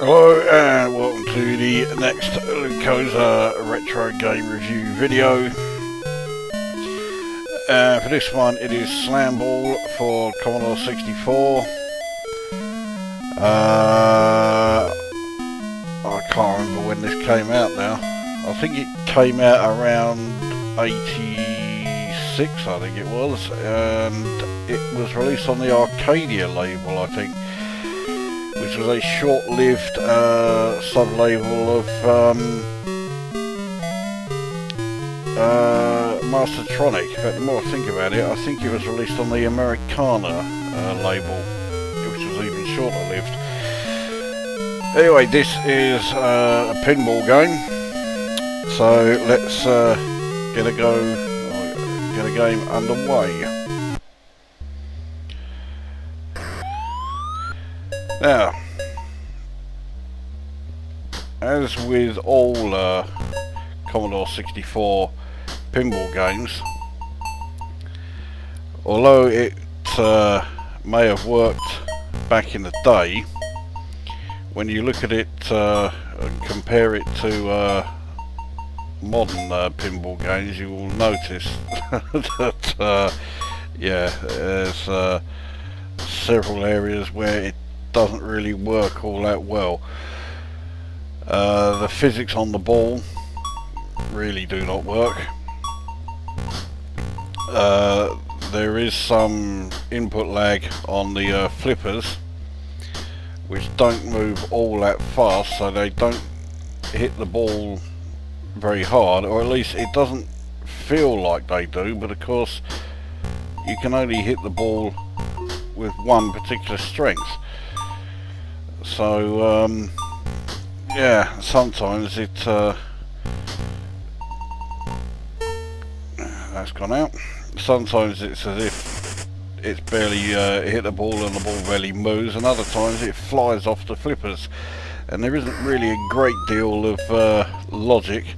Hello and welcome to the next Lukozer retro game review video. For this one it is Slamball for Commodore 64. I can't remember when this came out now. I think it came out around 86, I think it was, and it was released on the Arcadia label, I think, which was a short-lived sub-label of Mastertronic. In fact, the more I think about it, I think it was released on the Americana label, which was even shorter-lived. Anyway, this is a pinball game, so let's get a game underway. Now, as with all Commodore 64 pinball games, although it may have worked back in the day, when you look at it and compare it to modern pinball games, you will notice that yeah, there's several areas where it doesn't really work all that well. The physics on the ball really do not work. There is some input lag on the flippers, which don't move all that fast, so they don't hit the ball very hard, or at least it doesn't feel like they do, but of course you can only hit the ball with one particular strength. So yeah, sometimes it that's gone out. Sometimes it's as if it's barely hit the ball and the ball barely moves, and other times it flies off the flippers, and there isn't really a great deal of logic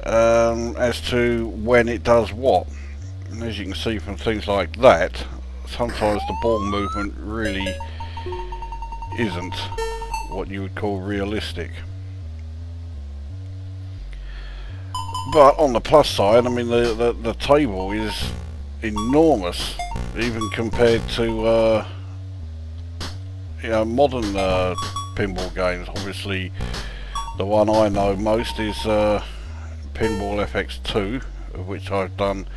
as to when it does what. And as you can see from things like that, sometimes the ball movement really isn't what you would call realistic. But on the plus side, I mean, the table is enormous, even compared to you know, modern pinball games. Obviously, the one I know most is Pinball FX2, of which I've done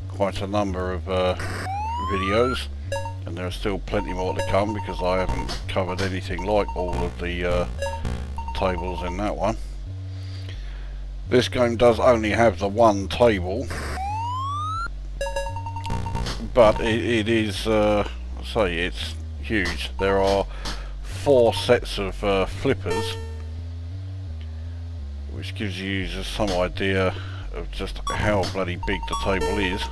quite a number of videos, and there are still plenty more to come because I haven't covered anything like all of the tables in that one. This game does only have the one table, but it is, it's huge. There are 4 sets of flippers, which gives you just some idea of just how bloody big the table is.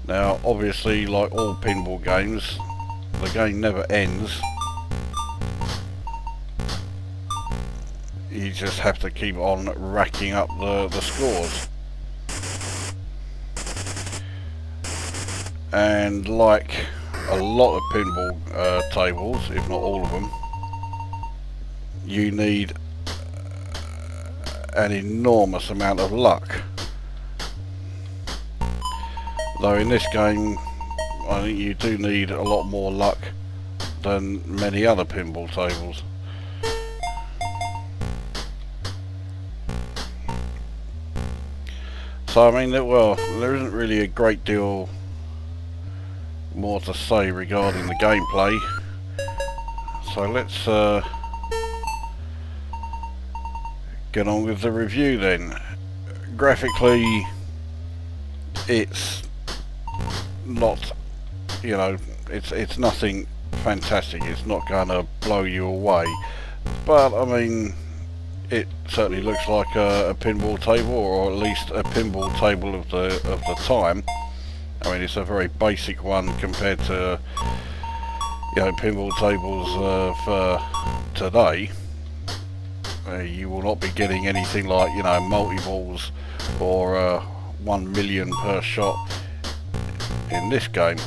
Now, obviously, like all pinball games, the game never ends. You just have to keep on racking up the scores. And like a lot of pinball tables, if not all of them, you need an enormous amount of luck. Though in this game, I think you do need a lot more luck than many other pinball tables. So I mean, well, there isn't really a great deal more to say regarding the gameplay. So let's get on with the review then. Graphically, it's not, you know, it's nothing fantastic. It's not gonna blow you away, but I mean, it certainly looks like a pinball table, or at least a pinball table of the time. I mean, it's a very basic one compared to, you know, pinball tables for today. You will not be getting anything like, you know, multi-balls or 1 million per shot in this game.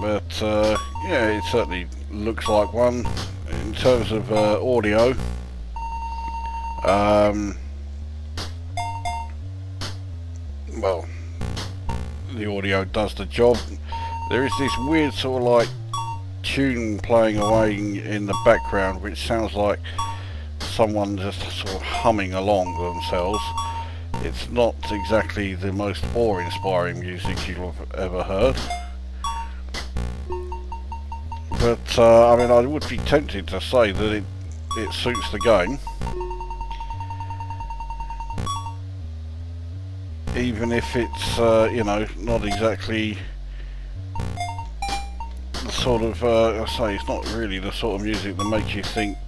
but yeah, it certainly looks like one. In terms of audio, well, the audio does the job. There is this weird sort of like tune playing away in the background, which sounds like someone just sort of humming along themselves. It's not exactly the most awe-inspiring music you'll have ever heard. But I mean, I would be tempted to say that it suits the game, even if it's you know, not exactly the sort of I say, it's not really the sort of music that makes you think,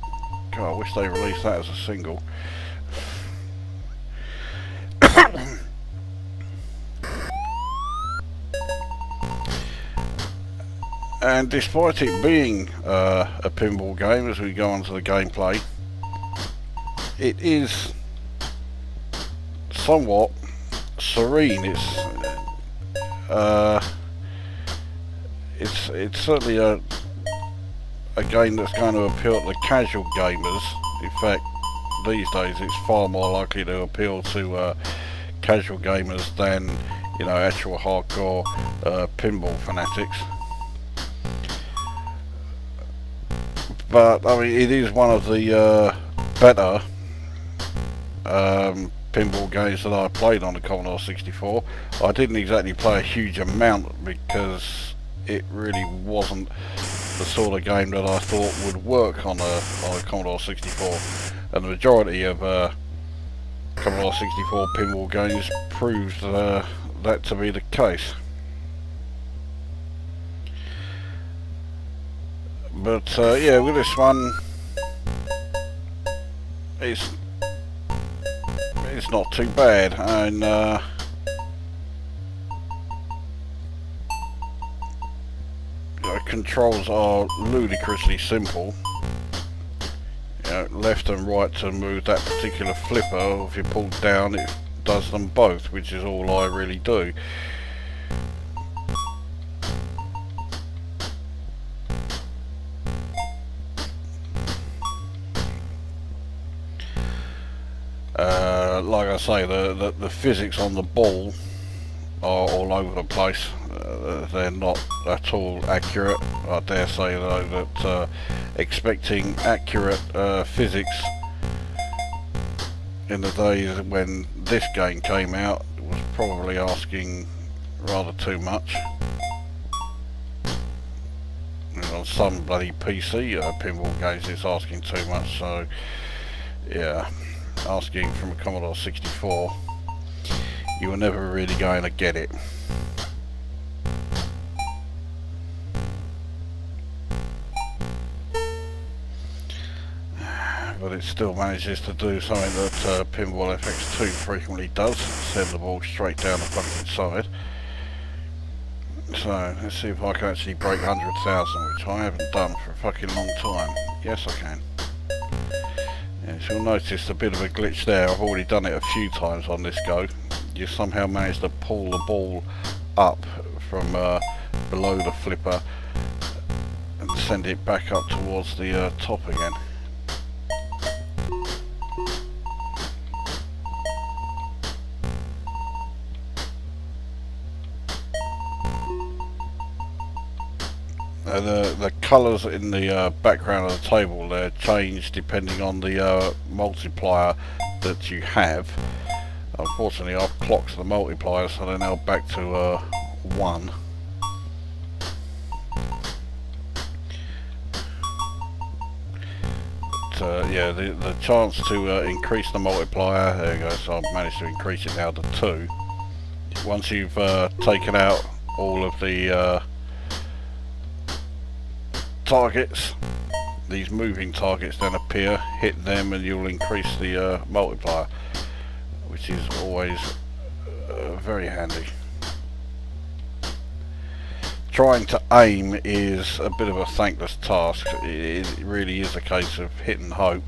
God, I wish they released that as a single. And despite it being a pinball game, as we go on to the gameplay, it is somewhat serene. It's certainly a game that's going to appeal to casual gamers. In fact, these days it's far more likely to appeal to casual gamers than, you know, actual hardcore pinball fanatics. But I mean, it is one of the better pinball games that I played on the Commodore 64. I didn't exactly play a huge amount because it really wasn't the sort of game that I thought would work on a Commodore 64, and the majority of Commodore 64 pinball games proved that to be the case. But yeah, with this one, it's not too bad, and the controls are ludicrously simple. You know, left and right to move that particular flipper. If you pull down, it does them both, which is all I really do. Like I say, the physics on the ball are all over the place. They're not at all accurate. I dare say though that expecting accurate physics in the days when this game came out was probably asking rather too much. And on some bloody PC pinball games it's asking too much, so yeah. Asking from a Commodore 64, you were never really going to get it. But it still manages to do something that Pinball FX2 frequently does, send the ball straight down the fucking side. So let's see if I can actually break 100,000, which I haven't done for a fucking long time. Yes, I can. Yes, you'll notice a bit of a glitch there. I've already done it a few times on this go. You somehow managed to pull the ball up from below the flipper and send it back up towards the top again. The colours in the background of the table there change depending on the multiplier that you have. Unfortunately, I've clocked the multiplier, so they're now back to 1. But yeah, the chance to increase the multiplier, there you go, so I've managed to increase it now to 2. Once you've taken out all of the targets, these moving targets then appear, hit them and you'll increase the multiplier, which is always very handy. Trying to aim is a bit of a thankless task. It really is a case of hit and hope.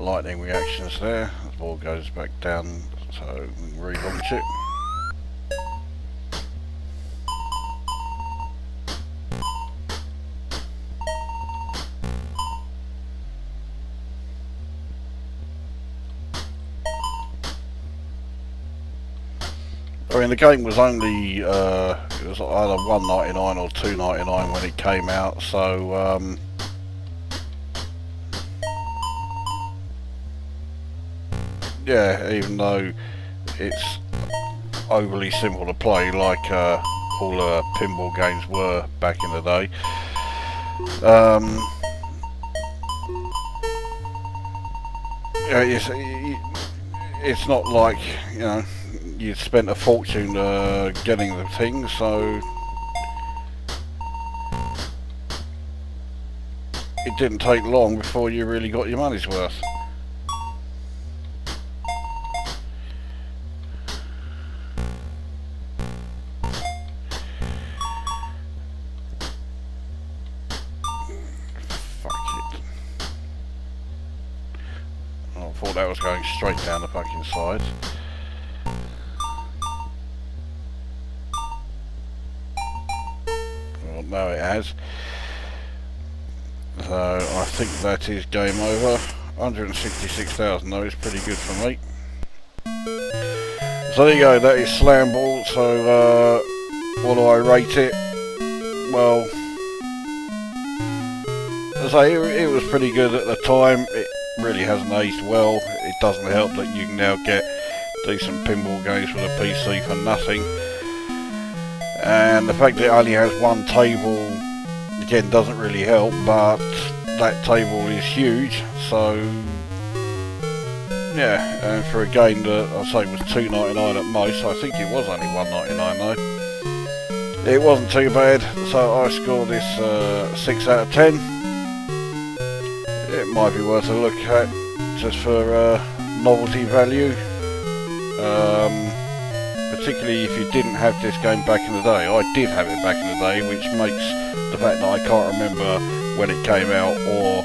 lightning reactions there. The ball goes back down, so we can relaunch it. I mean, the game was only it was either $1.99 or $2.99 when it came out, so yeah, even though it's overly simple to play like all pinball games were back in the day, yeah, it's not like, you know, you'd spent a fortune getting the thing, so it didn't take long before you really got your money's worth. Fuck it. Oh, I thought that was going straight down the fucking side. No, it has. So I think that is game over. 166,000 though is pretty good for me. So there you go, that is Slamball. So what do I rate it? Well, as I say, it was pretty good at the time. It really hasn't aged well. It doesn't help that you can now get decent pinball games with a PC for nothing. And the fact that it only has one table, again, doesn't really help, but that table is huge, so yeah, and for a game that I'd say was $2.99 at most, I think it was only $1.99 though. It wasn't too bad, so I scored this 6 out of 10. It might be worth a look at, just for novelty value. Particularly if you didn't have this game back in the day. I did have it back in the day, which makes the fact that I can't remember when it came out or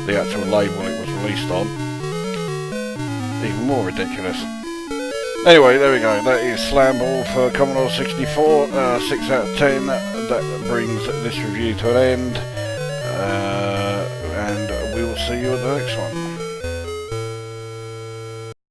the actual label it was released on even more ridiculous. Anyway, there we go. That is Slamball for Commodore 64, 6 out of 10. That brings this review to an end, and we will see you at the next one.